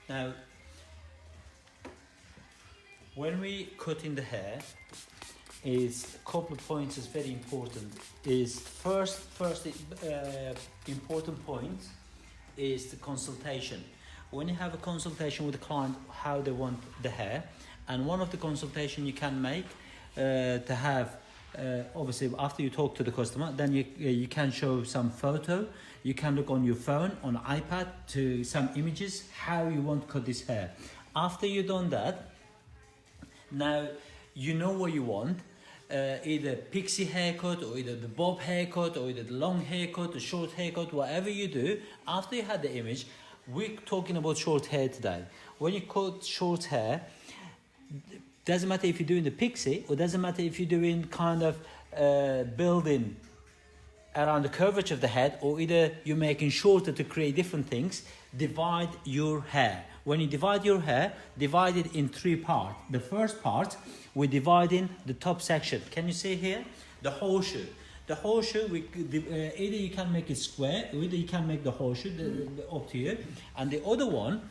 Now, when we cut in the hair, is a couple of points is very important. Is first important point is the consultation. When you have a consultation with the client, how they want the hair, and one of the consultation you can make to have obviously after you talk to the customer, then you can show some photo. You can look on your phone, on iPad, to some images how you want to cut this hair. After you've done that, now you know what you want. Either pixie haircut, or either the bob haircut, or either the long haircut, the short haircut, whatever you do. After you had the image, we're talking about short hair today. When you cut short hair, doesn't matter if you're doing the pixie, or doesn't matter if you're doing kind of building around the curvature of the head, or either you're making shorter to create different things. Divide your hair. When you divide your hair, divide it in 3 parts. The first part, we're dividing the top section. Can you see here? The horseshoe. The horseshoe, either you can make it square, or either you can make the horseshoe, up to you. And the other one,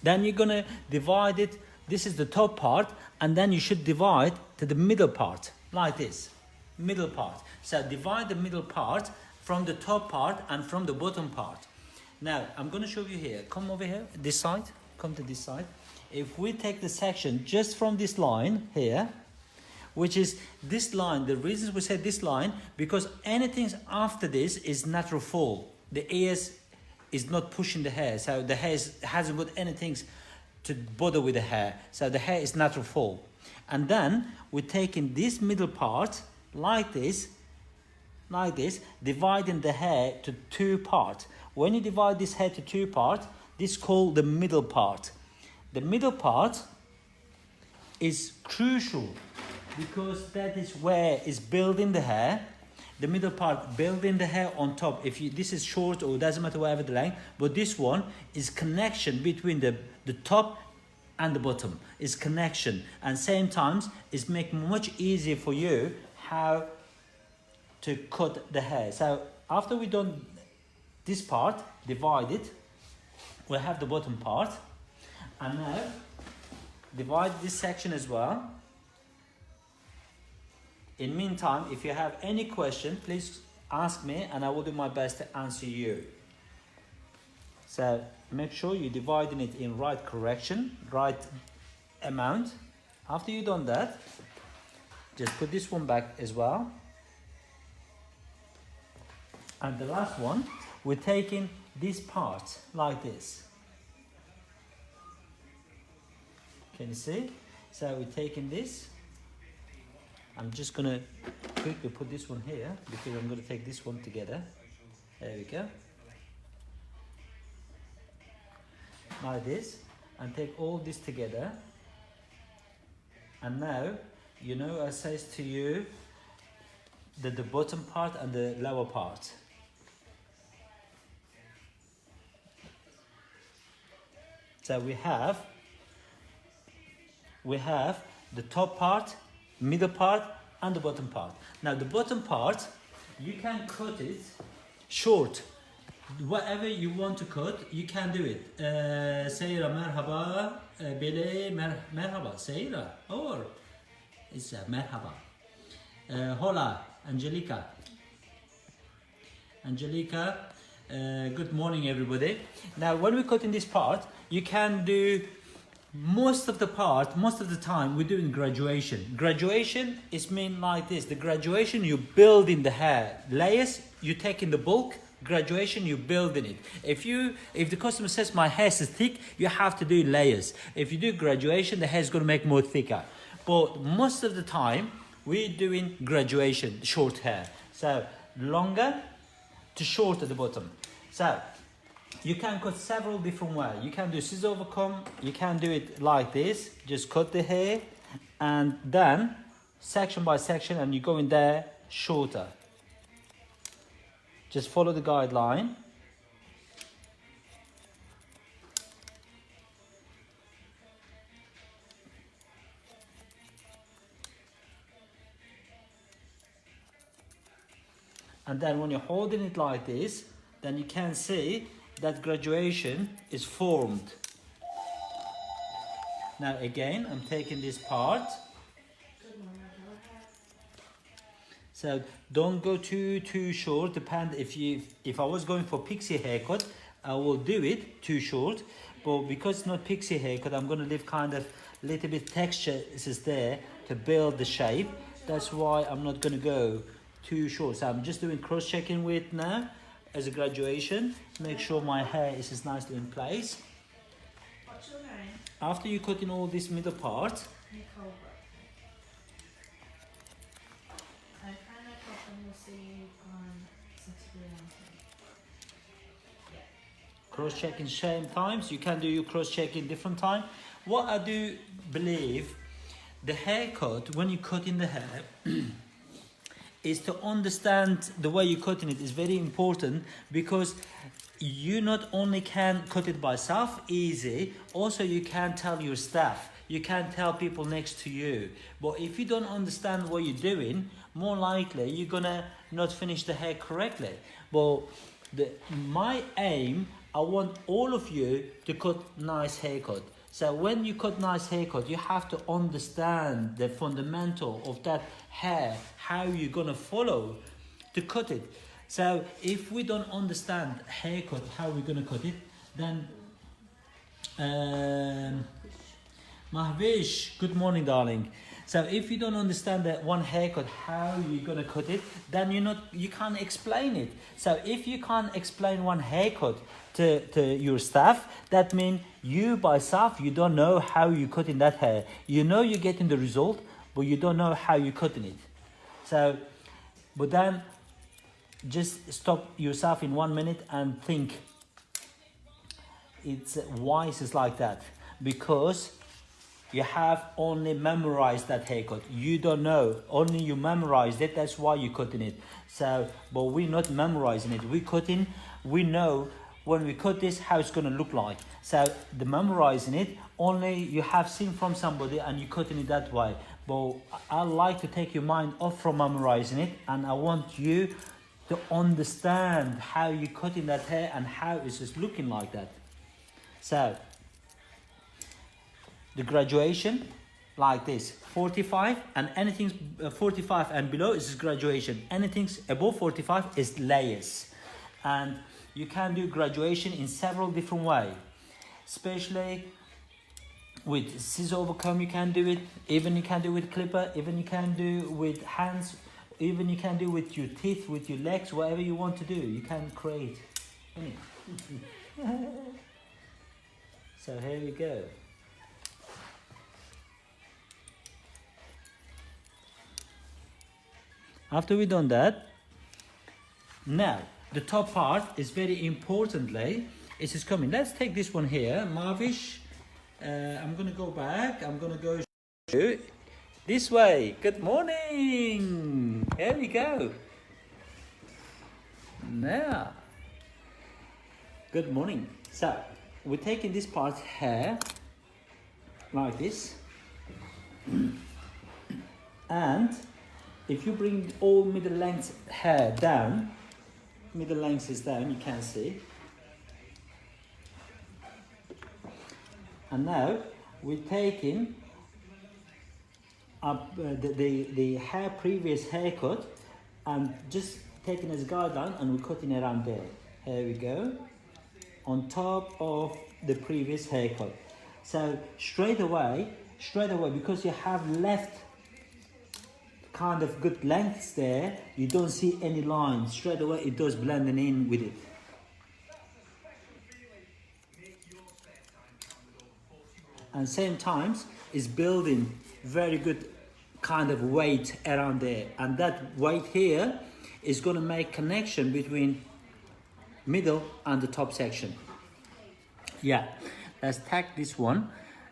then you're gonna divide it. This is the top part, and then you should divide to the middle part, like this. Middle part. So divide the middle part from the top part and from the bottom part. Now, I'm going to show you here. Come over here, this side. Come to this side. If we take the section just from this line here, which is this line, the reasons we say this line, because anything after this is natural fall. The ears is not pushing the hair, so the hair hasn't got anything to bother with the hair. So the hair is natural fall. And then we're taking this middle part, like this, dividing the hair to 2 parts. When you divide this hair to 2 parts, this is called the middle part. The middle part is crucial because that is where is building the hair. The middle part building the hair on top. If this is short, or doesn't matter whatever the length, but this one is connection between the top and the bottom. Is connection, and same times is make much easier for you how to cut the hair. So after we done this part, divide it, we have the bottom part, and now divide this section as well. In meantime, if you have any question, please ask me and I will do my best to answer you. So make sure you're dividing it in right correction, right amount. After you've done that, just put this one back as well. And the last one, we're taking this part like this. Can you see? So we're taking this. I'm just gonna quickly put this one here because I'm gonna take this one together. There we go. Like this, and take all this together. And now, you know, I says to you that the bottom part and the lower part. So we have the top part, middle part, and the bottom part. Now the bottom part, you can cut it short. Whatever you want to cut, you can do it. Seyra merhaba, bele merhaba, Seyra, or it's merhaba. Hola, Angelica. Angelica, good morning everybody. Now when we cut in this part, you can do most of the time we're doing graduation. Graduation is mean like this. The graduation, you build in the hair. Layers, you take in the bulk. Graduation, you building it. If the customer says my hair is thick, you have to do layers. If you do graduation, the hair is going to make more thicker. But most of the time, we're doing graduation, short hair. So longer to short at the bottom. So you can cut several different ways. You can do scissor over comb. You can do it like this. Just cut the hair, and then section by section, and you go in there shorter. Just follow the guideline. And then when you're holding it like this, then you can see that graduation is formed. Now again, I'm taking this part. So don't go too short. Depend if I was going for Pixie haircut, I will do it too short. But because it's not Pixie haircut, I'm gonna leave kind of little bit texture is there to build the shape. That's why I'm not gonna go too short. So I'm just doing cross-checking with now as a graduation. Make sure my hair is nicely in place. What's your name? After you cut in all this middle part, Nicole. Okay, no problem. We'll see you on Saturday afternoon. Yeah. cross-checking same times. You can do your cross-checking different time. What I do believe, the haircut, when you cut in the hair, is to understand the way you're cutting it is very important, because you not only can cut it by self easy, also you can tell your staff, you can tell people next to you. But if you don't understand what you're doing, more likely you're gonna not finish the hair correctly. But my aim, I want all of you to cut nice haircut. So when you cut nice haircut, you have to understand the fundamental of that hair, how you're gonna follow to cut it. So if we don't understand haircut, how we're gonna cut it, then Mahvish, good morning, darling. So if you don't understand that one haircut, how you're gonna cut it, then you can't explain it. So if you can't explain one haircut to your staff, that means you by self, you don't know how you're cutting that hair. You know you're getting the result, but you don't know how you're cutting it. So, but then just stop yourself in 1 minute and think. It's why it's like that, because you have only memorized that haircut. You don't know, only you memorized it, that's why you're cutting it. So, but we're not memorizing it, we're cutting, we know when we cut this how it's gonna look like. So the memorizing it, only you have seen from somebody and you're cutting it that way. But I like to take your mind off from memorizing it, and I want you to understand how you're cutting that hair and how it's just looking like that. So the graduation like this, 45, and anything 45 and below is graduation. Anything above 45 is layers. And you can do graduation in several different ways, especially with scissor over comb. You can do it, even you can do with clipper, even you can do with hands, even you can do with your teeth, with your legs, whatever you want to do, you can create. So here we go. After we've done that, now the top part is very importantly, it is coming. Let's take this one here, Marvish. I'm gonna go back. I'm gonna go this way. Good morning. Here we go. Now, good morning. So we're taking this part here like this, and if you bring all middle length hair down, middle length is down, you can see. And now we're taking up the hair previous haircut and just taking as a guideline, and we're cutting around there. Here we go, on top of the previous haircut. So straight away, because you have left kind of good lengths there, you don't see any lines. Straight away it does blending in with it. And same times is building very good kind of weight around there, and that weight here is going to make connection between middle and the top section. Yeah, let's tack this one.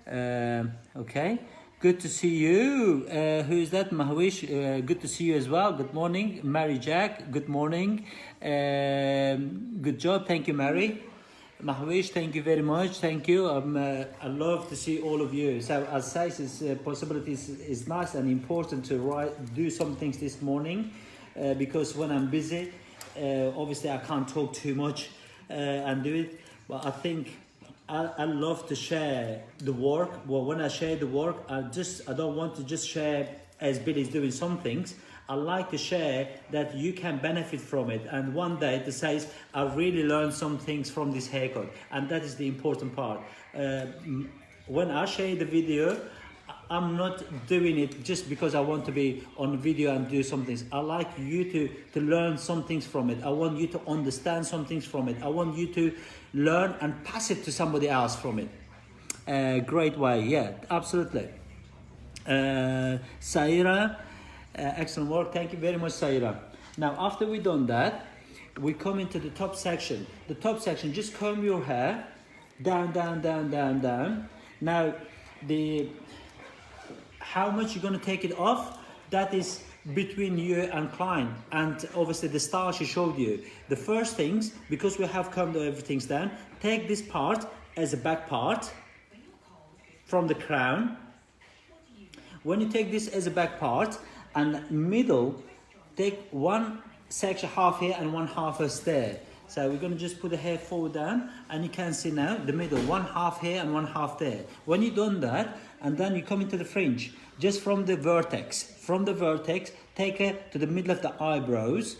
Okay, good to see you. Who is that? Mahwish, good to see you as well. Good morning. Mary Jack, good morning. Good job, thank you, Mary. Mahwish, thank you very much. Thank you. I love to see all of you. So as size possibilities is nice and important to do some things this morning, because when I'm busy, obviously I can't talk too much and do it. But I think I love to share the work. Well, when I share the work, I don't want to just share as Billy's doing some things. I like to share that you can benefit from it. And one day to say, I really learned some things from this haircut. And that is the important part. When I share the video, I'm not doing it just because I want to be on video and do some things. I like you to learn some things from it. I want you to understand some things from it. I want you to learn and pass it to somebody else from it. Great way, yeah, absolutely. Saira, excellent work. Thank you very much, Saira. Now, after we've done that, we come into the top section. The top section, just comb your hair down, down, down, down, down. Now, how much you're going to take it off, that is between you and client, and obviously the style she showed you. The first things, because we have combed everything's down, take this part as a back part from the crown. When you take this as a back part and middle, take one section half here and one half there. So we're going to just put the hair forward down, and you can see now the middle, one half here and one half there. When you've done that, and then you come into the fringe, just from the vertex, take it to the middle of the eyebrows,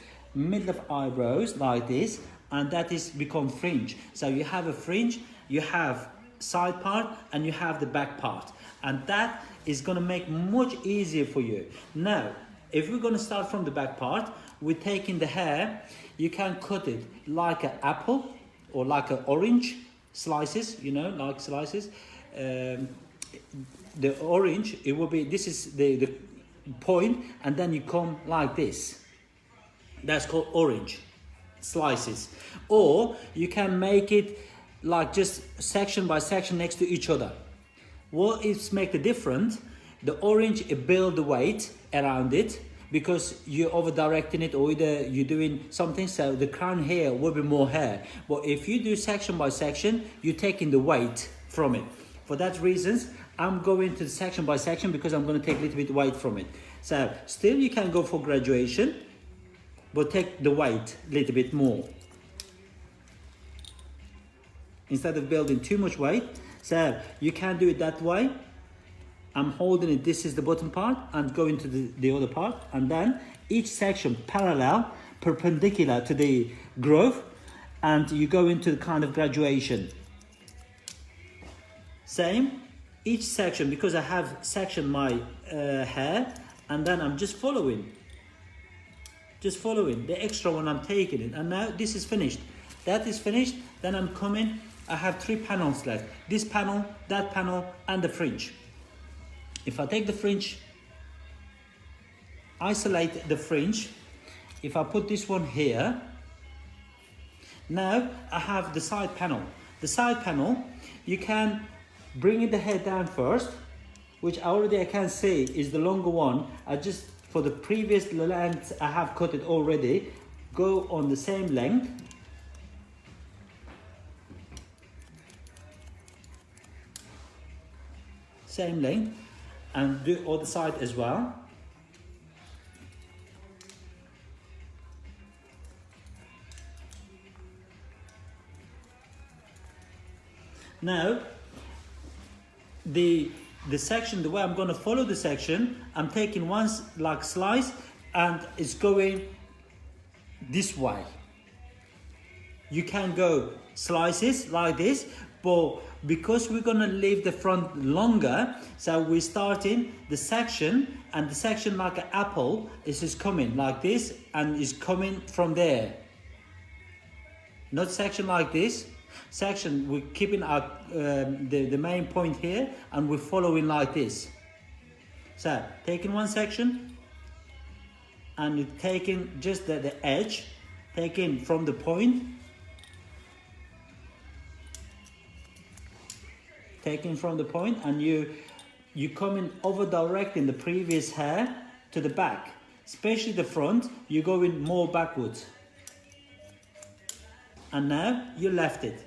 like this, and that is become fringe. So you have a fringe, you have side part, and you have the back part, and that is going to make much easier for you. Now, if we're going to start from the back part, we're taking the hair. You can cut it like an apple or like an orange slices, you know, like slices. The orange, it will be, this is the point, and then you come like this. That's called orange slices. Or you can make it like just section by section next to each other. What is make the difference? The orange, it build the weight around it, because you're over directing it, or either you're doing something, so the crown hair will be more hair. But if you do section by section, you're taking the weight from it. For that reasons, I'm going to section by section, because I'm going to take a little bit weight from it. So still you can go for graduation, but take the weight a little bit more. Instead of building too much weight. So you can do it that way. I'm holding it, this is the bottom part, and going to the other part, and then each section parallel, perpendicular to the groove, and you go into the kind of graduation. Same, each section, because I have sectioned my hair, and then I'm just following the extra one, I'm taking it, and now this is finished. That is finished, then I'm coming, I have 3 panels left. This panel, that panel, and the fringe. If I take the fringe, isolate the fringe, if I put this one here, now I have the side panel. The side panel, you can bring the hair down first, which already I can see is the longer one. I just, for the previous length, I have cut it already. Go on the same length. Same length. And do other side as well. Now, the section, the way I'm going to follow the section, I'm taking one like slice, and it's going this way. You can go slices like this, but because we're going to leave the front longer, so we're starting the section, and the section like an apple is just coming like this, and is coming from there. Not section like this. Section, we're keeping our the main point here, and we're following like this. So taking one section, and you're taking just the edge, taking from the point, taking from the point, and you coming over directing the previous hair to the back, especially the front. You're going more backwards, and now you left it,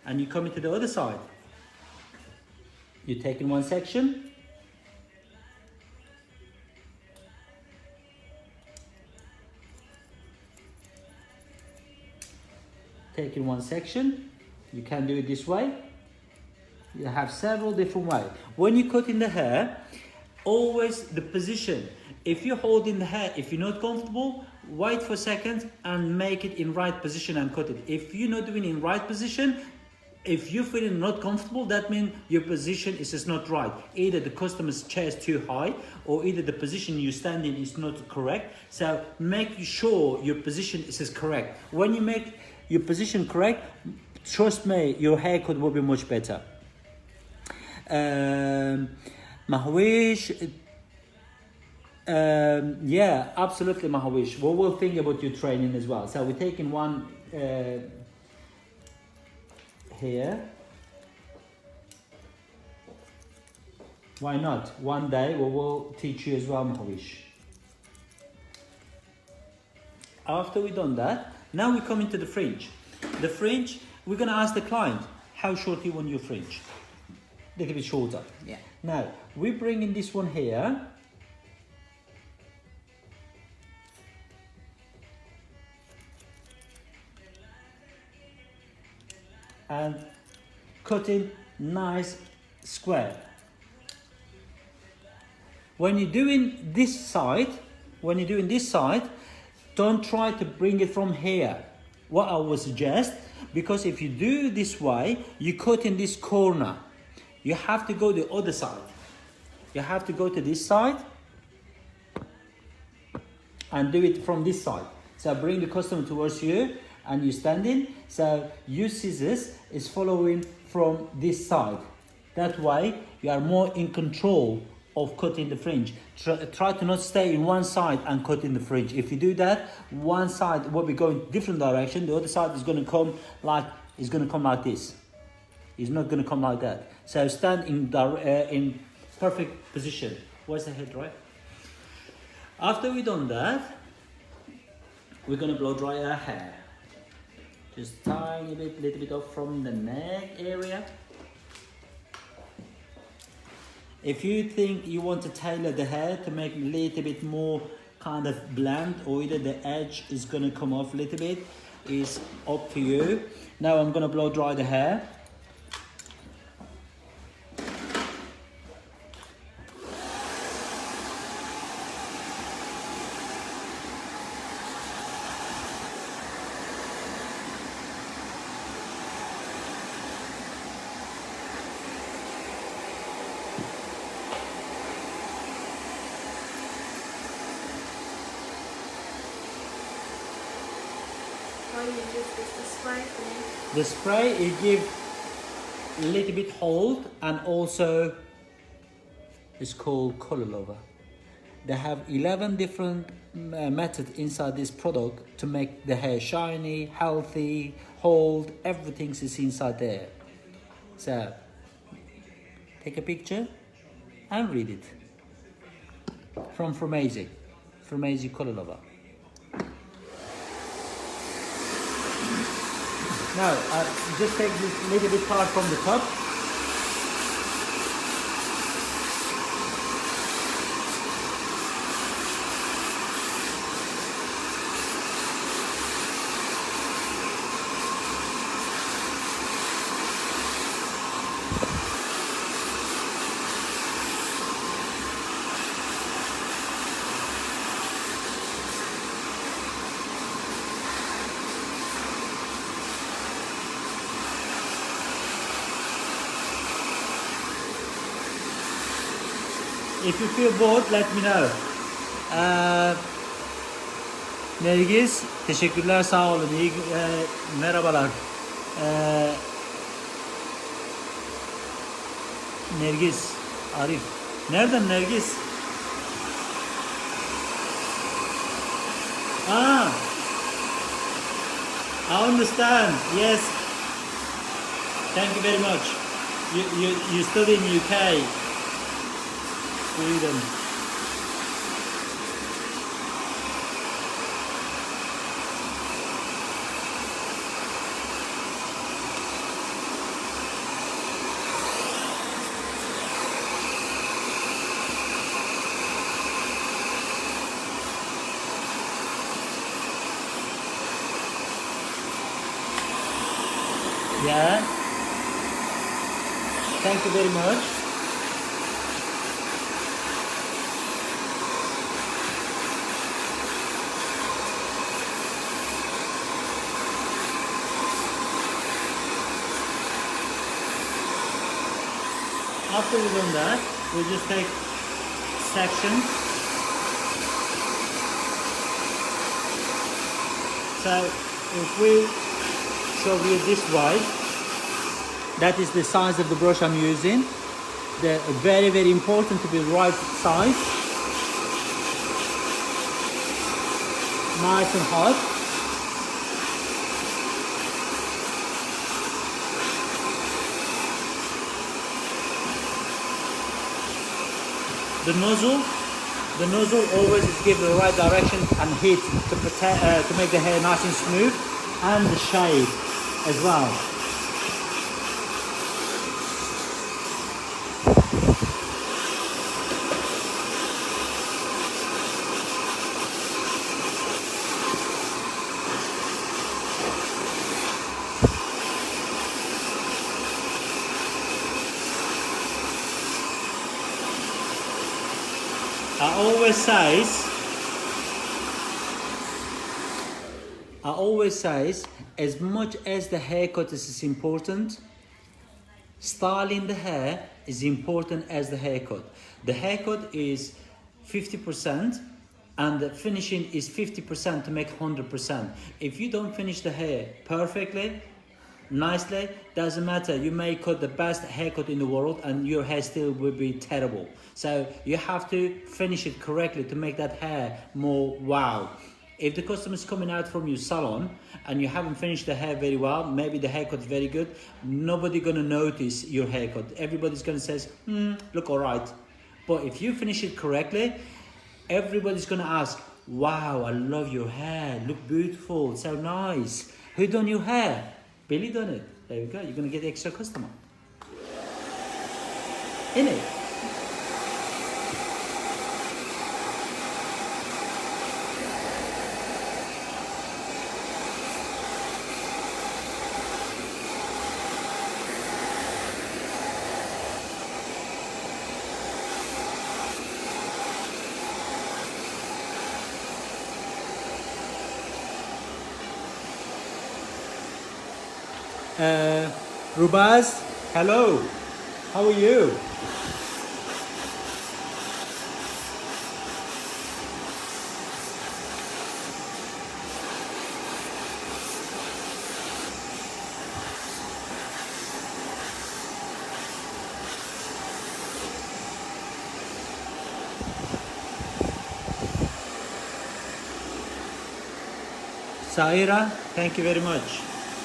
and you coming to the other side. You're taking one section, taking one section. You can do it this way. You have several different ways. When you cut in the hair, always the position. If you hold in the hair, if you're not comfortable, wait for a second and make it in right position and cut it. If you're not doing it in right position, if you're feeling not comfortable, that means your position is just not right. Either the customer's chair is too high, or either the position you stand in is not correct. So make sure your position is correct. When you make your position correct, trust me, your haircut will be much better. Mahawish, yeah, absolutely, Mahawish. We will think about your training as well. So we're taking one here. Why not? One day we will teach you as well, Mahawish. After we've done that, now we come into the fringe. The fringe, we're going to ask the client how short you want your fringe. A little bit shorter. Yeah. Now, we bring in this one here. And cutting nice square. When you're doing this side, don't try to bring it from here. What I would suggest, because if you do this way, you cut in this corner. You have to go the other side. You have to go to this side and do it from this side. So bring the customer towards you and you're standing. So your scissors is following from this side. That way you are more in control of cutting the fringe. Try to not stay in one side and cut in the fringe. If you do that, one side will be going different direction. The other side is going to come like this. It's not going to come like that. So stand in perfect position. Where's the head, right? After we've done that, we're going to blow dry our hair. Just tiny bit, little bit off from the neck area. If you think you want to tailor the hair to make a little bit more kind of bland, or either the edge is going to come off a little bit, is up to you. Now I'm going to blow dry the hair. All you use is the spray thing. The spray, it gives a little bit hold, and also it's called color lover. They have 11 different methods inside this product to make the hair shiny, healthy, hold, everything is inside there. So take a picture and read it from Fromage color lover. Now, just take this little bit part from the top. If you feel bored, let me know. Nergis, teşekkürler, sağ olun. İyi, merhabalar. Nergis, Arif. Nereden Nergis? I understand. Yes. Thank you very much. You study in UK. Sweden. Yeah. Thank you very much. After we've done that, we'll just take sections. So if we show you this wide, that is the size of the brush I'm using. They're very, very important to be the right size. Nice and hot. The nozzle always give the right direction and heat to protect, to make the hair nice and smooth, and the shade as well. I always says, as much as the haircut is important, styling the hair is important as the haircut. The haircut is 50% and the finishing is 50% to make 100%. If you don't finish the hair perfectly, nicely, doesn't matter. You may cut the best haircut in the world and your hair still will be terrible. So you have to finish it correctly to make that hair more wow. If the customer is coming out from your salon and you haven't finished the hair very well, maybe the haircut is very good, nobody gonna notice your haircut. Everybody's gonna say, look all right. But if you finish it correctly, everybody's gonna ask, wow, I love your hair, look beautiful, so nice. Who done your hair? Billy done it. There you go, you're gonna get extra customer. Innit? Rubaz, hello, how are you? Saira, thank you very much.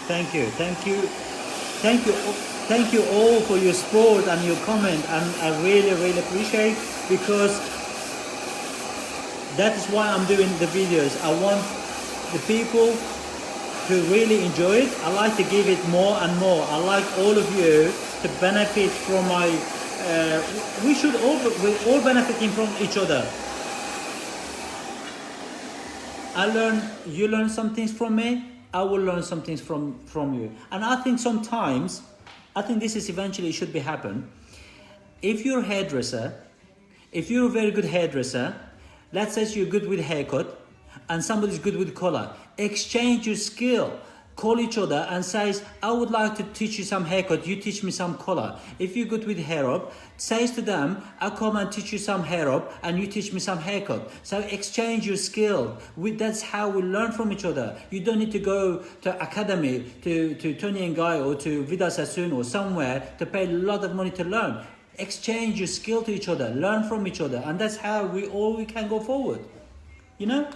Thank you, thank you, thank you, thank you all for your support and your comment, and I really, really appreciate, because that is why I'm doing the videos. I want the people to really enjoy it. I like to give it more and more. I like all of you to benefit from my. We're all benefiting from each other. You learn some things from me. I will learn some things from you. And I think sometimes, this is eventually should be happen. If you're a hairdresser, if you're a very good hairdresser, let's say you're good with haircut and somebody's good with color, exchange your skill. Call each other and says, I would like to teach you some haircut, you teach me some color. If you're good with hair up, says to them, I'll come and teach you some hair up and you teach me some haircut. So exchange your skill. That's how we learn from each other. You don't need to go to academy, to Tony and Guy or to Vida Sassoon or somewhere to pay a lot of money to learn. Exchange your skill to each other, learn from each other, and that's how we can go forward. You know?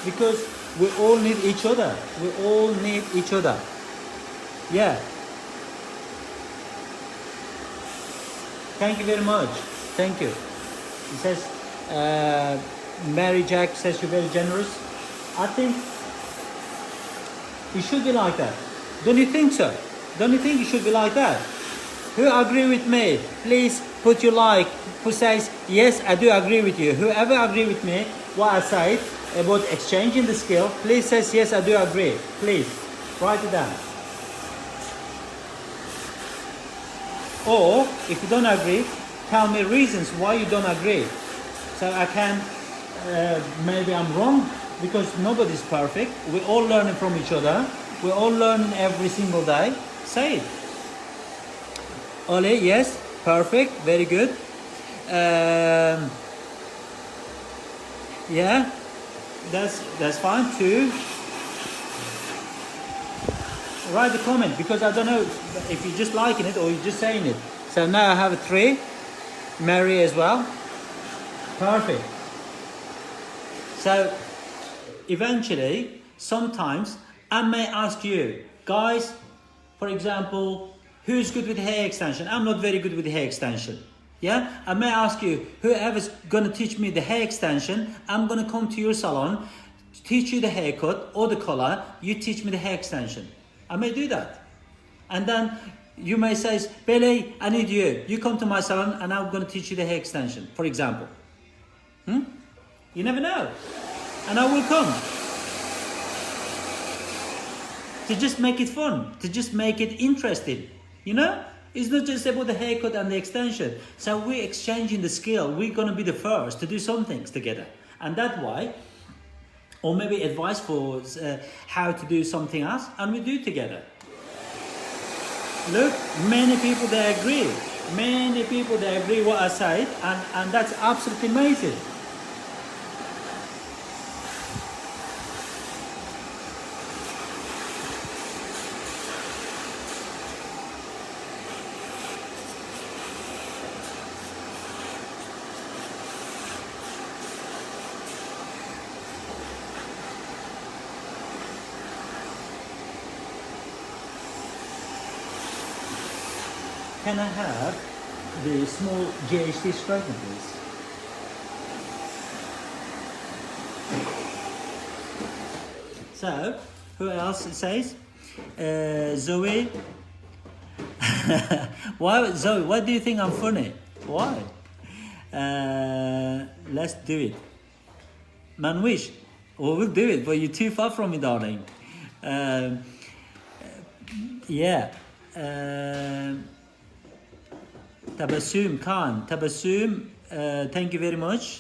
Because we all need each other. We all need each other. Yeah. Thank you very much. Thank you. It says, Mary Jack says you're very generous. I think it should be like that. Don't you think so? Don't you think it should be like that? Who agree with me? Please put your like. Who says, yes, I do agree with you. Whoever agree with me, what I said about exchanging the skill, please says, yes, I do agree. Please, write it down. Or, if you don't agree, tell me reasons why you don't agree. So I can, maybe I'm wrong, because nobody's perfect. We're all learning from each other. We're all learning every single day. Say it. Oli, yes, perfect, very good. Yeah, that's fine too. Write a comment, because I don't know if you're just liking it or you're just saying it. So now I have a 3. Mary as well. Perfect. So eventually, sometimes I may ask you, guys, for example, who's good with hair extension? I'm not very good with hair extension. Yeah, I may ask you, whoever's gonna teach me the hair extension, I'm gonna come to your salon, teach you the haircut or the color, you teach me the hair extension. I may do that. And then you may say, Billy, I need you. You come to my salon and I'm gonna teach you the hair extension, for example. You never know. And I will come. To just make it fun, to just make it interesting, you know? It's not just about the haircut and the extension. So we're exchanging the skill. We're going to be the first to do some things together. And that way, or maybe advice for how to do something else, and we do together. Look, many people, they agree. Many people, they agree what I said, and that's absolutely amazing. Can I have the small GHD straightener, please? So, who else says? Zoe. Why, Zoe? Why do you think I'm funny? Why? Let's do it. Manwish. Well, we'll do it, but you're too far from me, darling. Yeah. Tabassum Khan, Tabassum, thank you very much.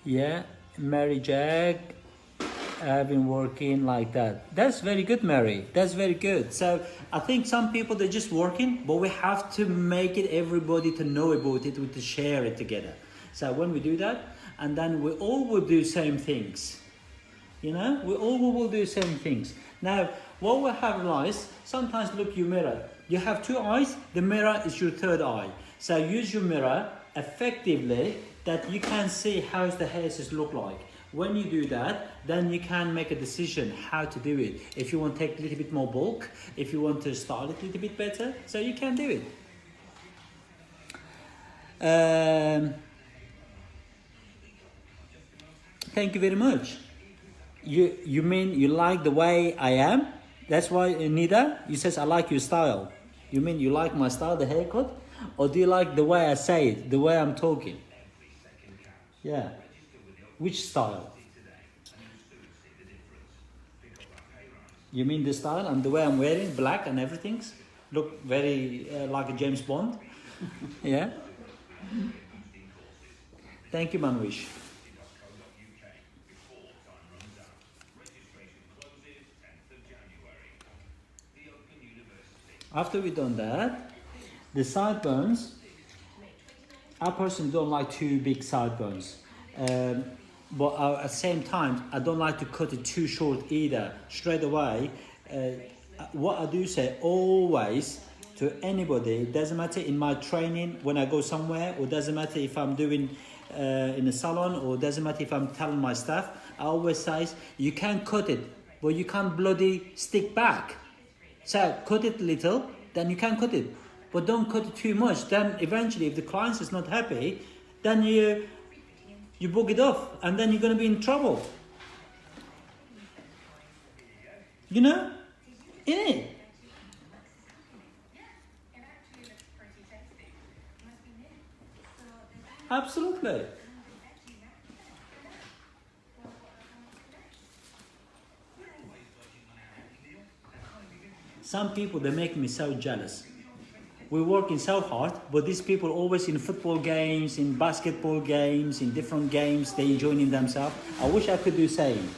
Yeah, Mary Jack, I've been working like that. That's very good, Mary. That's very good. So I think some people, they're just working, but we have to make it everybody to know about it, to share it together. So when we do that, and then we all will do same things. You know, we all will do same things. Now, what we have realized, sometimes look your mirror. You have 2 eyes, the mirror is your 3rd eye. So use your mirror effectively that you can see how the hairs look like. When you do that, then you can make a decision how to do it. If you want to take a little bit more bulk, if you want to style it a little bit better, so you can do it. Thank you very much. You mean you like the way I am? That's why, Nida, you says I like your style. You mean you like my style, the haircut? Or do you like the way I say it, the way I'm talking? Yeah. Which style? You mean the style and the way I'm wearing, black and everything? Look very like a James Bond? Yeah? Thank you, Manwish. After we've done that, the sideburns, I personally don't like too big sideburns. But at the same time, I don't like to cut it too short either. Straight away, what I do say always to anybody, it doesn't matter in my training, when I go somewhere, or doesn't matter if I'm doing in a salon, or doesn't matter if I'm telling my staff, I always say, you can cut it, but you can't bloody stick back. So cut it little, then you can cut it. But don't cut it too much. Then eventually, if the client is not happy, then you book it off, and then you're going to be in trouble. You know? Yeah. Absolutely. Some people, they make me so jealous. We're working so hard, but these people always in football games, in basketball games, in different games, they enjoying themselves. I wish I could do same.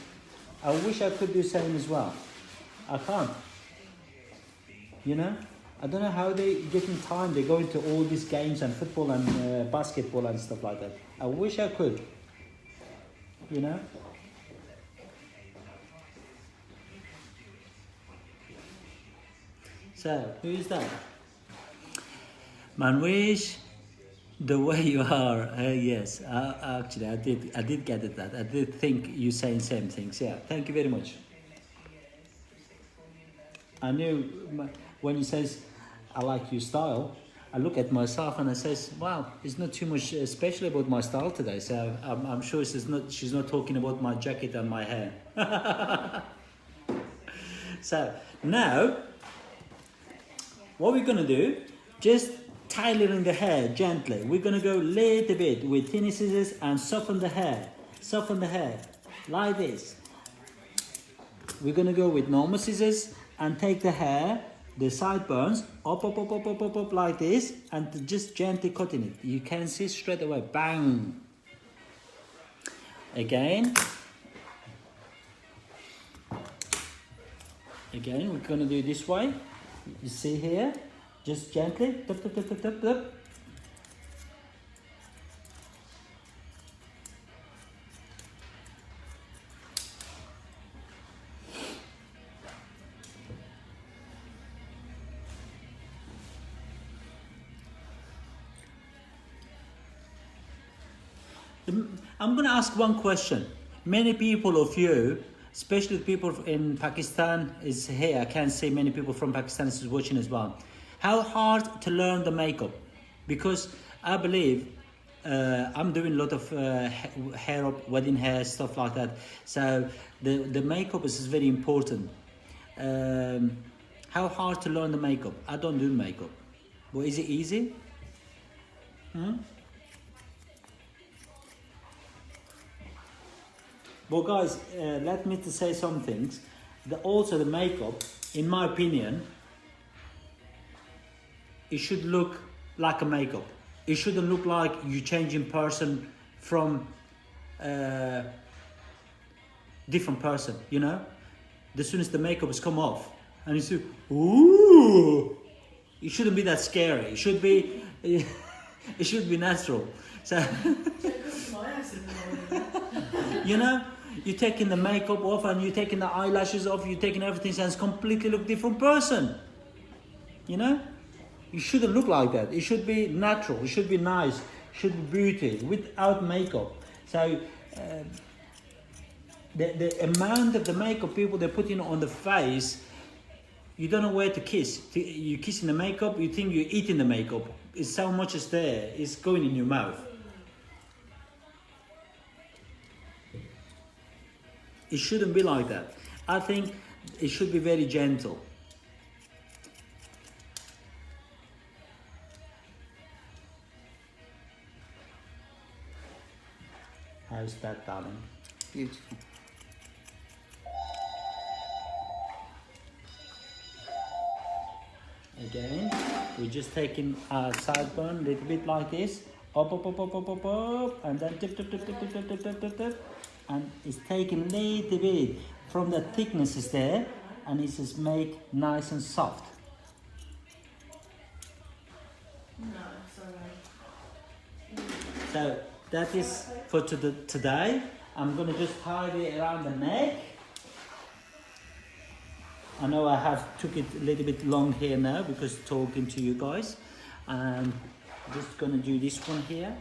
I wish I could do same as well. I can't. You know? I don't know how they get in time. They go into all these games and football and basketball and stuff like that. I wish I could. You know? So, who is that? Manwish, the way you are. Yes, actually, I did get it. That I did think you saying same things. Yeah, thank you very much. I knew when he says, "I like your style," I look at myself and I says, "Wow, it's not too much special about my style today." So I'm sure she's not talking about my jacket and my hair. So now, what we're gonna do, just tailoring the hair gently. We're gonna go a little bit with tiny scissors and soften the hair. Soften the hair like this. We're gonna go with normal scissors and take the hair, the sideburns, up like this, and just gently cutting it. You can see straight away, bang. Again, we're gonna do this way. You see here, just gently, tup, tup, tup, tup, tup, tup. I'm going to ask one question. Many people of you, especially people in Pakistan, is here. I can say many people from Pakistan is watching as well. How hard to learn the makeup? Because I believe I'm doing a lot of hair up, wedding hair, stuff like that. So the makeup is very important. How hard to learn the makeup? I don't do makeup. But is it easy? But guys, let me to say some things. Also the makeup, in my opinion, it should look like a makeup. It shouldn't look like you changing person from different person, you know? As soon as the makeup has come off and you see, ooh, it shouldn't be that scary. It should be, it should be natural. So, you know, you're taking the makeup off and you're taking the eyelashes off, you're taking everything, and it's completely look different person. You know? You shouldn't look like that. It should be natural. It should be nice. It should be beauty without makeup. So the amount of the makeup people they're putting on the face, you don't know where to kiss. You're kissing the makeup. You think you're eating the makeup. It's so much is there. It's going in your mouth. It shouldn't be like that. I think it should be very gentle. How's that, darling? Beautiful. Again, we're just taking our sideburn a little bit like this. Up, and then tip. And it's taking a little bit from the thickness is there, and it's just make nice and soft. No, sorry. So that is for today. I'm gonna just tie it around the neck. I know I have took it a little bit long here now because talking to you guys, and I'm just gonna do this one here.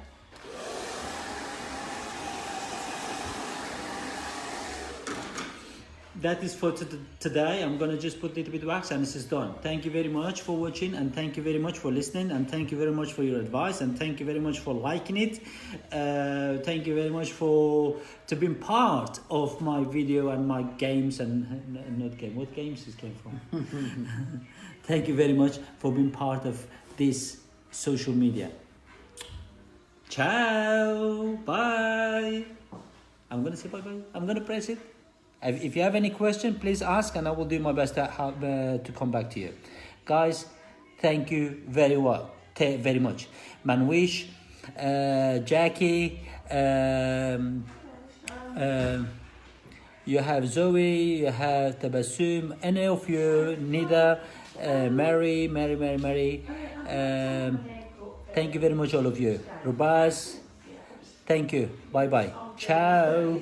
that is for today. I'm gonna just put a little bit of wax and this is done. Thank you very much for watching, and thank you very much for listening, and thank you very much for your advice, and thank you very much for liking it. Thank you very much to being part of my video and my games and not game. What games this came from? Thank you very much for being part of this social media. Ciao, bye. I'm gonna say bye. I'm gonna press it. If you have any question, please ask, and I will do my best to come back to you. Guys, thank you very much. Manwish, Jackie, you have Zoe, you have Tabassum, any of you, Nida, Mary. Thank you very much, all of you. Rubas, thank you. Bye. Ciao.